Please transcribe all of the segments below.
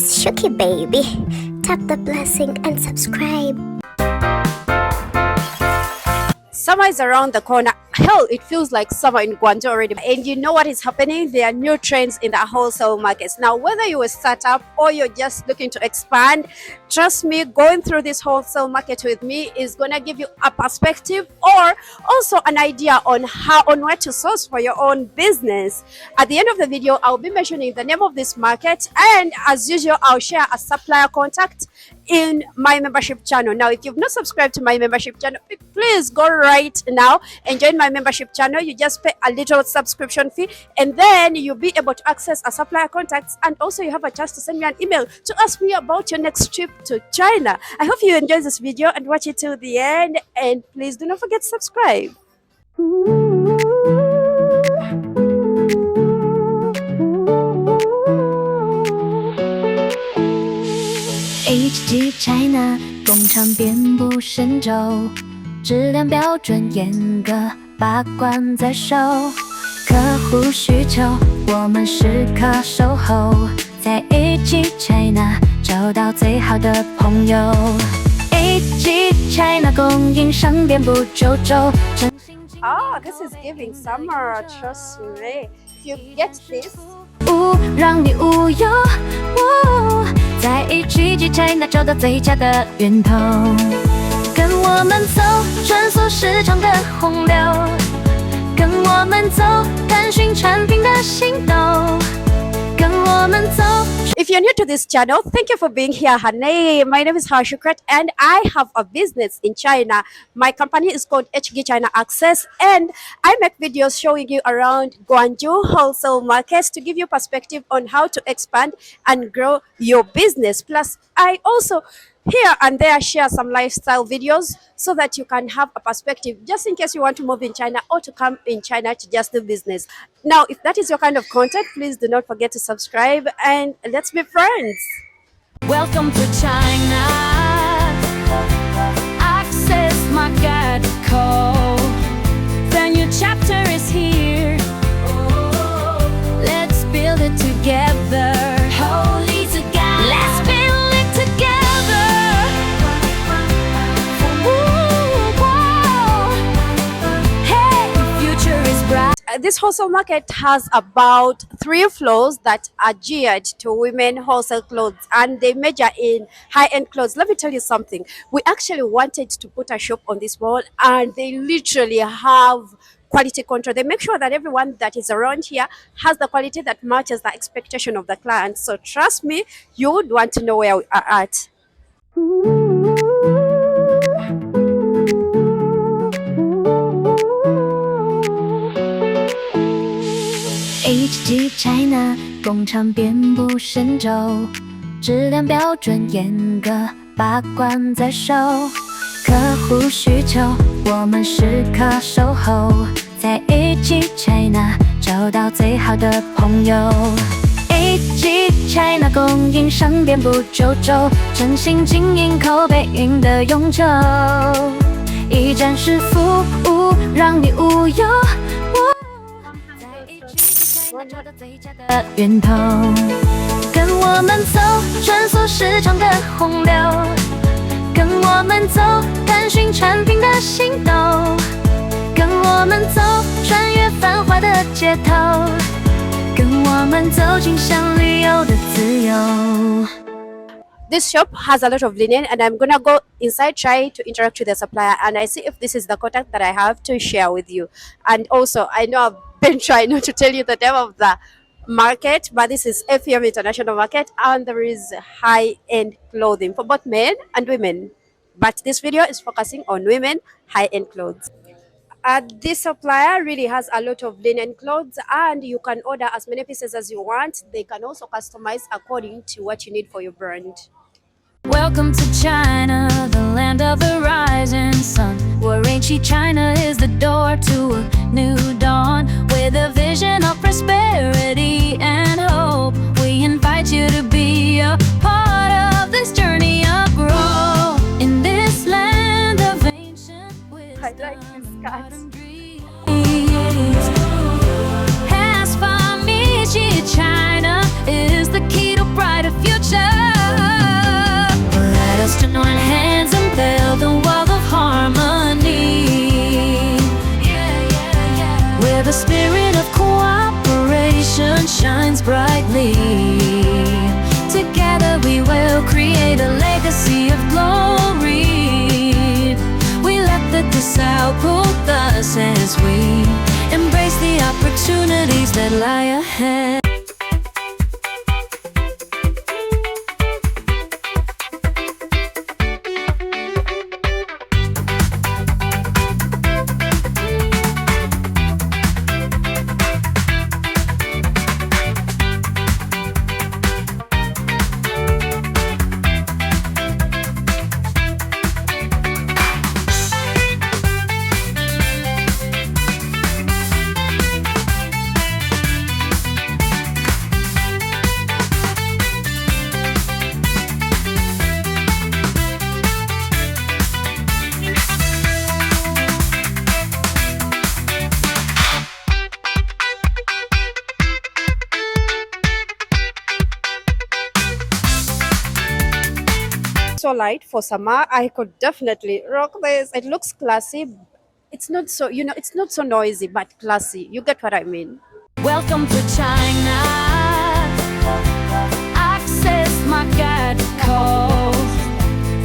It's Shuki baby. Tap the blessing and subscribe. Summer is around the corner. Hell, it feels like summer in Guangzhou already. And you know what is happening? There are new trends in the wholesale markets. Now, whether you're a startup or you're just looking to expand, trust me, going through this wholesale market with me is going to give you a perspective or also an idea on where to source for your own business. At the end of the video, I'll be mentioning the name of this market, and as usual, I'll share a supplier contact in my membership channel. Now, if you've not subscribed to my membership channel, please go right now and join my membership channel. You just pay a little subscription fee, and then you'll be able to access a supplier contacts, and also you have a chance to send me an email to ask me about your next trip to China. I hope you enjoy this video and watch it till the end, and please do not forget to subscribe. HG China 工厂遍布神州，质量标准严格，把关在手。客户需求，我们时刻守候，在 HG China 找到最好的朋友。HG China 供应商遍布九州。This is giving summer, trust me. You get this? 让你无忧。在 HG China 找到最佳的源头，跟我们走，穿梭市场的洪流，跟我们走，探寻产品的心动，跟我们走。If you're new to this channel, thank you for being here, honey. My name is hshukrat, and I have a business in China. My company is called hgchinaaccess, and I make videos showing you around Guangzhou wholesale markets to give you perspective on how to expand and grow your business. Plus, I also here and there share some lifestyle videos so that you can have a perspective just in case you want to move in China or to come in China to just do business. Now, if that is your kind of content, please do not forget to subscribe and let's be friends. Welcome to China. Access market code. The new chapter is here. Let's build it together. Holy together. Let's build it together. Hey, future is bright. This wholesale market has about 3 floors that are geared to women wholesale clothes, and they major in high-end clothes. Let me tell you something. We actually wanted to put a shop on this wall, and they literally have quality control. They make sure that everyone that is around here has the quality that matches the expectation of the client. So trust me, you would want to know where we are at. HG China 工厂遍布神州，质量标准严格，把关在手。客户需求，我们时刻守候，在 HG China 找到最好的朋友。HG China 供应商遍布九州，真心经营，口碑赢得永久。一站式服务，让你无忧。找到最佳的源头，跟我们走，穿梭市场的洪流，跟我们走，探寻产品的心动，跟我们走，穿越繁华的街头，跟我们走进想旅游的自由。This shop has a lot of linen, and I'm gonna go inside, try to interact with the supplier, and I see if this is the contact that I have to share with you. And also, I know I've been trying not to tell you the name of the market, but this is FEM International Market, and there is high-end clothing for both men and women. But this video is focusing on women high-end clothes. This supplier really has a lot of linen clothes, and you can order as many pieces as you want. They can also customize according to what you need for your brand. Welcome to China, the land of the rising sun, where HG China is the door to a new dawn. With a vision of prosperity and hope, we invite you to be a part of this journey of growth. In this land of ancient wisdom, I like this cut. As for me, HG China is the key to brighter future. Let us join hands and build a wall of harmony, where the spirit of cooperation shines brightly. Together we will create a legacy of glory. We let the disciples us as we embrace the opportunities that lie ahead. So light for summer. I could definitely rock this. It looks classy. It's not so, it's not so noisy, but classy. You get what I mean? Welcome to China. Access Market Cove.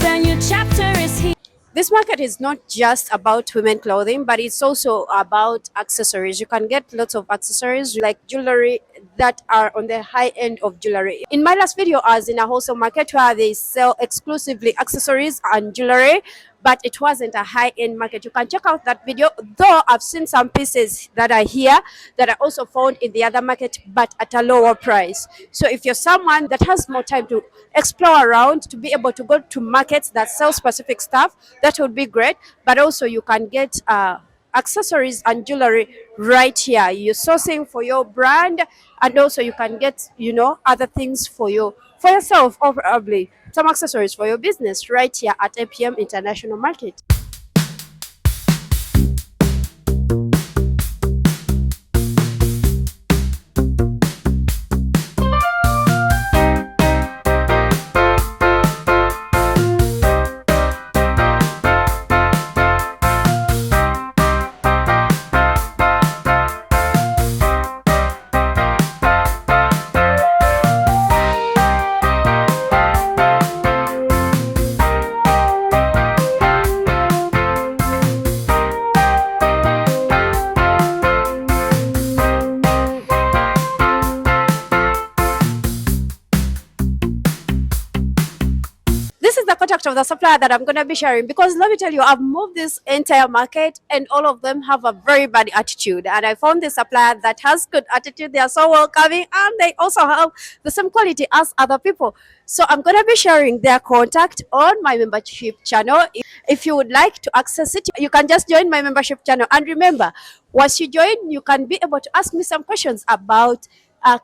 The new chapter is here. This market is not just about women clothing, but it's also about accessories. You can get lots of accessories like jewelry that are on the high end of jewelry. In my last video, I was in a wholesale market where they sell exclusively accessories and jewelry, but it wasn't a high-end market. You can check out that video, though I've seen some pieces that are here that are also found in the other market, but at a lower price. So if you're someone that has more time to explore around, to be able to go to markets that sell specific stuff, that would be great. But also you can get accessories and jewelry right here. You're sourcing for your brand, and also you can get, other things for yourself, or probably some accessories for your business right here at APM International Market. This is the contact of the supplier that I'm going to be sharing, because let me tell you, I've moved this entire market and all of them have a very bad attitude, and I found this supplier that has good attitude. They are so welcoming, and they also have the same quality as other people. So I'm going to be sharing their contact on my membership channel. If you would like to access it, you can just join my membership channel. And remember, once you join, you can be able to ask me some questions about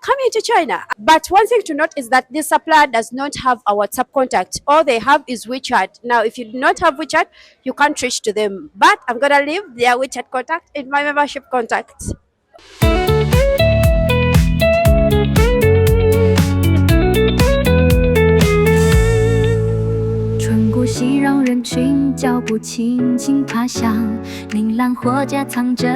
coming to China. But one thing to note is that this supplier does not have a WhatsApp contact. All they have is WeChat. Now, if you do not have WeChat, you can't reach to them. But I'm going to leave their WeChat contact in my membership contact. 春过熙攘人群，脚步轻轻爬向，琳琅货架藏着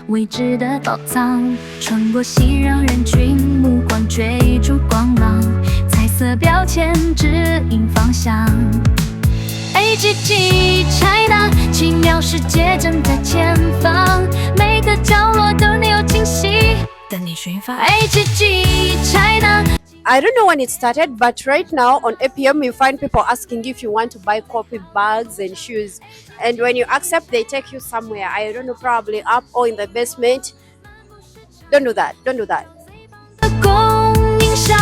未知的宝藏。穿过熙攘人群，目光追逐光芒，彩色标签指引方向。hg China， 奇妙世界正在前方，每个角落都能有惊喜等你寻访。hg China。 I don't know when it started, but right now on APM you find people asking if you want to buy copy bags and shoes, and when you accept, they take you somewhere. I don't know, probably up or in the basement. Don't do that. Don't do that. 供应商。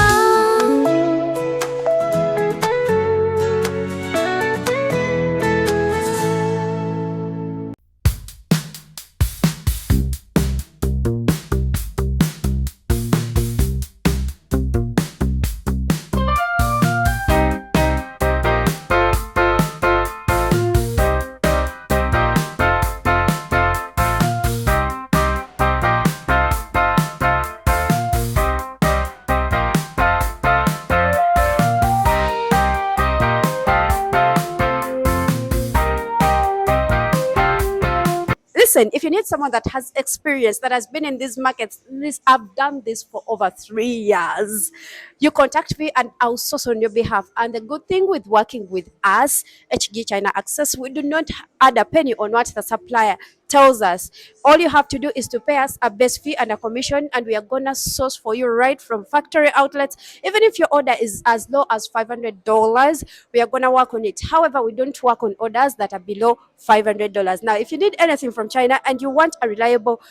listen, if you need someone that has experience, that has been in these markets, this I've done this for over 3 years. You contact me and I'll source on your behalf. And the good thing with working with us, HG China Access, we do not add a penny on what the supplier tells us. All you have to do is to pay us a base fee and a commission, and we are gonna source for you right from factory outlets. Even if your order is as low as $500, we are gonna work on it. However, we don't work on orders that are below $500. Now, if you need anything from China and you want a reliable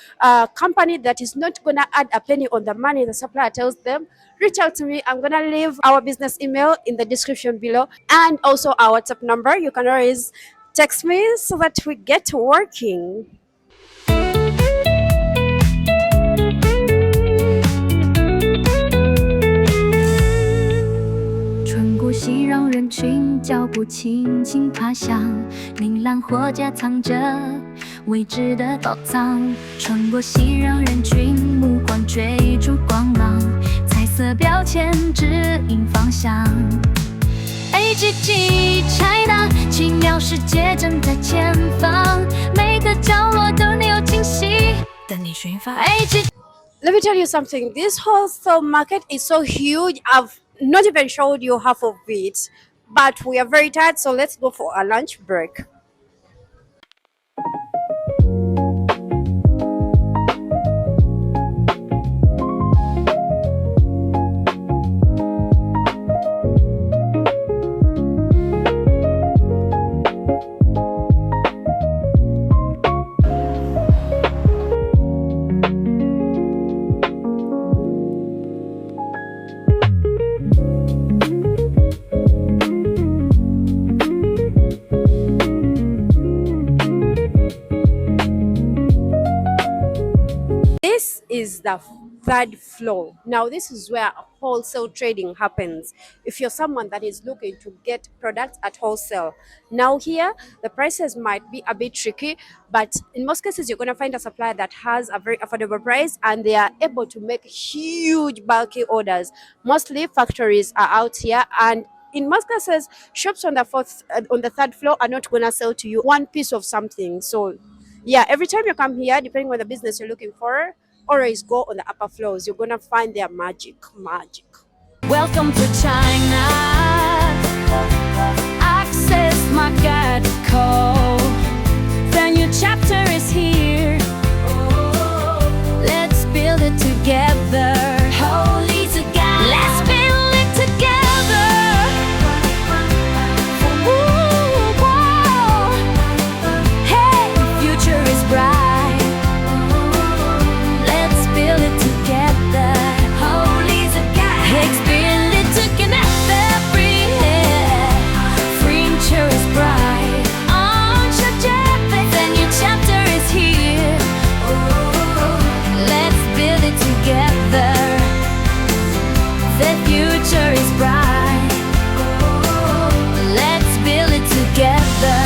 company that is not gonna add a penny on the money the supplier tells them, reach out to me. I'm gonna leave our business email in the description below, and also our WhatsApp number. You can always text me so that we get working. 穿过熙攘人群，脚步轻轻爬向琳琅货架，藏着未知的宝藏。穿过熙攘人群，目光追逐光芒，彩色标签指引方向。HG China， 奇妙世界正在前方，每个角落都有惊喜等你寻访。Let me tell you something. This wholesale market is so huge. I've not even showed you half of it, but we are very tired, so let's go for a lunch break. This is the third floor. Now, this is where wholesale trading happens. If you're someone that is looking to get products at wholesale, now here the prices might be a bit tricky, but in most cases you're going to find a supplier that has a very affordable price and they are able to make huge bulky orders. Mostly factories are out here, and in most cases shops on the third floor are not going to sell to you one piece of something. So yeah, every time you come here, depending on the business you're looking for, always go on the upper floors. You're gonna find their magic. Welcome to China. Access Market Co. The new chapter is here. Let's build it together. Holy together. Let's build it together. Ooh, whoa. Hey, the future is bright. Let's build it together. Holy together. Let's build it together. Future is bright. On the new chapter is here. Let's build it together. The future is bright. Let's build it together.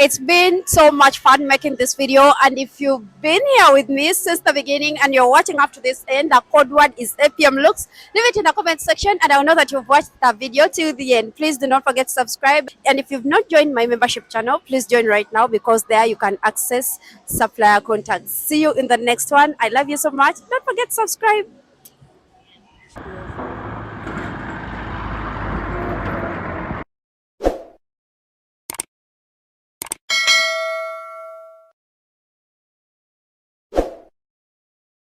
It's been so much fun making this video, and if you've been here with me since the beginning and you're watching up to this end, the code word is APM Looks. Leave it in the comment section and I'll know that you've watched the video till the end. Please do not forget to subscribe, and if you've not joined my membership channel, please join right now, because there you can access supplier contacts. See you in the next one. I love you so much. Don't forget to subscribe.